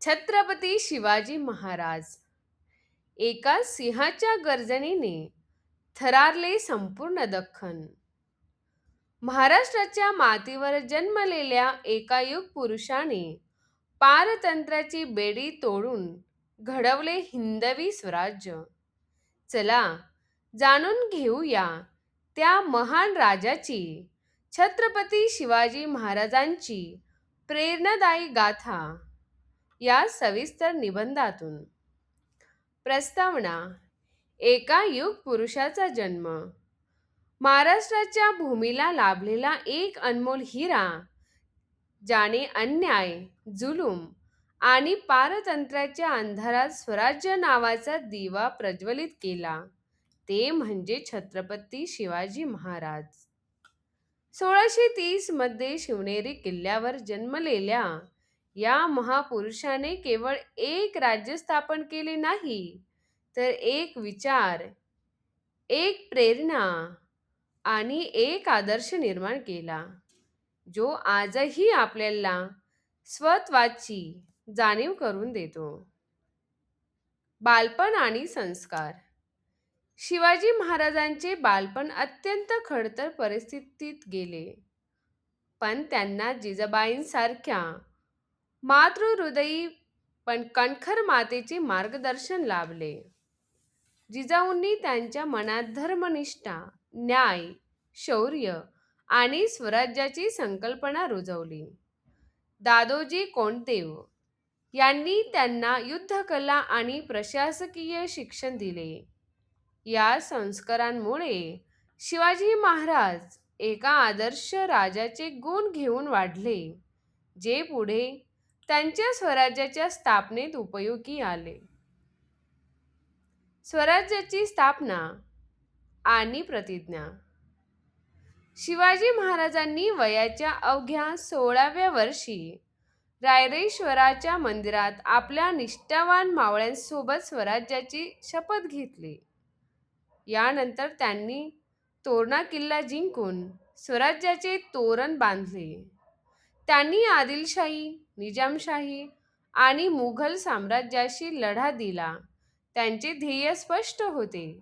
छत्रपती शिवाजी महाराज एका सिंहाच्या गर्जनेने थरारले संपूर्ण दख्खन. महाराष्ट्राच्या मातीवर जन्मलेल्या एका युग पुरुषाने पारतंत्र्याची बेडी तोडून घडवले हिंदवी स्वराज्य. चला जाणून घेऊया त्या महान राजाची, छत्रपती शिवाजी महाराजांची प्रेरणादायी गाथा या सविस्तर निबंधातून. प्रस्तावना. एका युग पुरुषाचा जन्म. महाराष्ट्राच्या भूमीला लाभलेला एक अनमोल हिरा, ज्याने अन्याय, जुलूम आणि पारतंत्र्याच्या अंधारात स्वराज्य नावाचा दिवा प्रज्वलित केला, ते म्हणजे छत्रपती शिवाजी महाराज. 1630 मध्ये शिवनेरी किल्ल्यावर जन्मलेल्या या महापुरुषाने केवळ एक राज्य स्थापन केले नाही, तर एक विचार, एक प्रेरणा आणि एक आदर्श निर्माण केला, जो आजही आपल्याला स्वत्वाची जाणीव करून देतो. बालपण आणि संस्कार. शिवाजी महाराजांचे बालपण अत्यंत खडतर परिस्थितीत गेले, पण त्यांना जिजाबाईंसारख्या मातृहृदयी पण कणखर मातेचे मार्गदर्शन लाभले. जिजाऊंनी त्यांच्या मनात धर्मनिष्ठा, न्याय, शौर्य आणि स्वराज्याची संकल्पना रुजवली. दादोजी कोंडदेव यांनी त्यांना युद्धकला आणि प्रशासकीय शिक्षण दिले. या संस्कारांमुळे शिवाजी महाराज एका आदर्श राजाचे गुण घेऊन वाढले, जे पुढे त्यांच्या स्वराज्याच्या स्थापनेत उपयोगी आले. स्वराज्याची स्थापना आणि प्रतिज्ञा. शिवाजी महाराजांनी वयाच्या अवघ्या 16व्या वर्षी रायरेश्वराच्या मंदिरात आपल्या निष्ठावान मावळ्यांसोबत स्वराज्याची शपथ घेतली. यानंतर त्यांनी तोरणा किल्ला जिंकून स्वराज्याचे तोरण बांधले. त्यांनी आदिलशाही, निजामशाही आणि मुघल साम्राज्याशी लढा दिला. त्यांचे ध्येय स्पष्ट होते: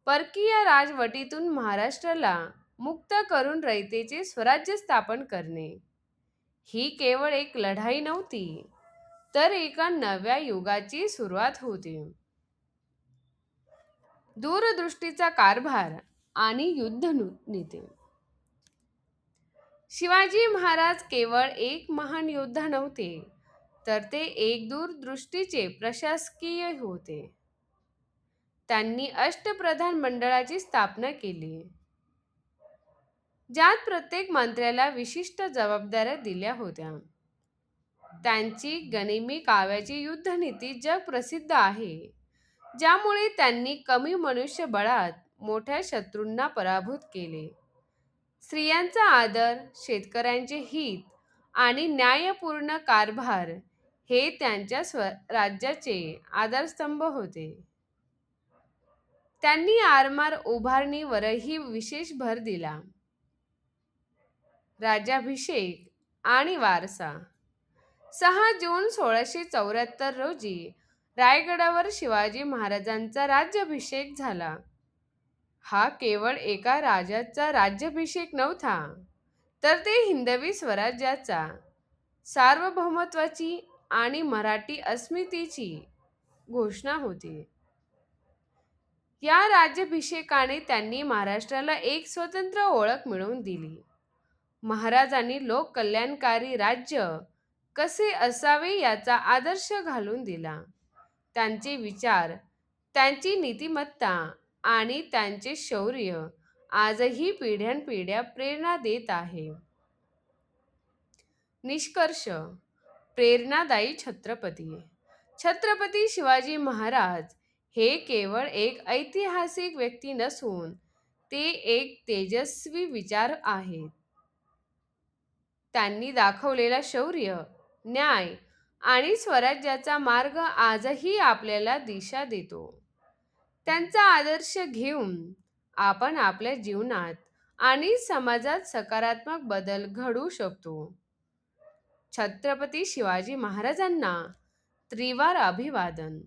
परकीय राजवटीतून महाराष्ट्राला मुक्त करून रयतेचे स्वराज्य स्थापन करणे. ही केवळ एक लढाई नव्हती, तर एका नव्या युगाची सुरुवात होती. दूरदृष्टीचा कारभार आणि युद्धनीती. शिवाजी महाराज केवळ एक महान योद्धा नव्हते, तर ते एक दूरदृष्टीचे प्रशासकीय होते. त्यांनी अष्टप्रधान मंडळाची स्थापना केली, ज्यात प्रत्येक मंत्र्याला विशिष्ट जबाबदाऱ्या दिल्या होत्या. त्यांची गनिमी काव्याची युद्धनीती जगप्रसिद्ध आहे, ज्यामुळे त्यांनी कमी मनुष्यबळात मोठ्या शत्रूंना पराभूत केले. स्त्रियांचा आदर, शेतकऱ्यांचे हित आणि न्यायपूर्ण कारभार हे त्यांच्या स्वराज्याचे आधारस्तंभ होते. त्यांनी आरमार उभारणीवरही विशेष भर दिला. राज्याभिषेक आणि वारसा. 6 जून 1674 रोजी रायगडावर शिवाजी महाराजांचा राज्याभिषेक झाला. हा केवळ एका राजाचा राज्याभिषेक नव्हता, तर ते हिंदवी स्वराज्याचा, सार्वभौमत्वाची आणि मराठी अस्मितेची घोषणा होती. या राज्याभिषेकाने त्यांनी महाराष्ट्राला एक स्वतंत्र ओळख मिळवून दिली. महाराजांनी लोककल्याणकारी राज्य कसे असावे याचा आदर्श घालून दिला. त्यांचे विचार, त्यांची नीतिमत्ता आणि त्यांचे शौर्य आजही पिढ्यानपिढ्या प्रेरणा देत आहे. निष्कर्ष. प्रेरणादायी छत्रपती. छत्रपती शिवाजी महाराज हे केवळ एक ऐतिहासिक व्यक्ती नसून ते एक तेजस्वी विचार आहेत. त्यांनी दाखवलेला शौर्य, न्याय आणि स्वराज्याचा मार्ग आजही आपल्याला दिशा देतो. त्यांचा आदर्श घेऊन आपण आपल्या जीवनात आणि समाजात सकारात्मक बदल घडवू शकतो. छत्रपती शिवाजी महाराजांना त्रिवार अभिवादन.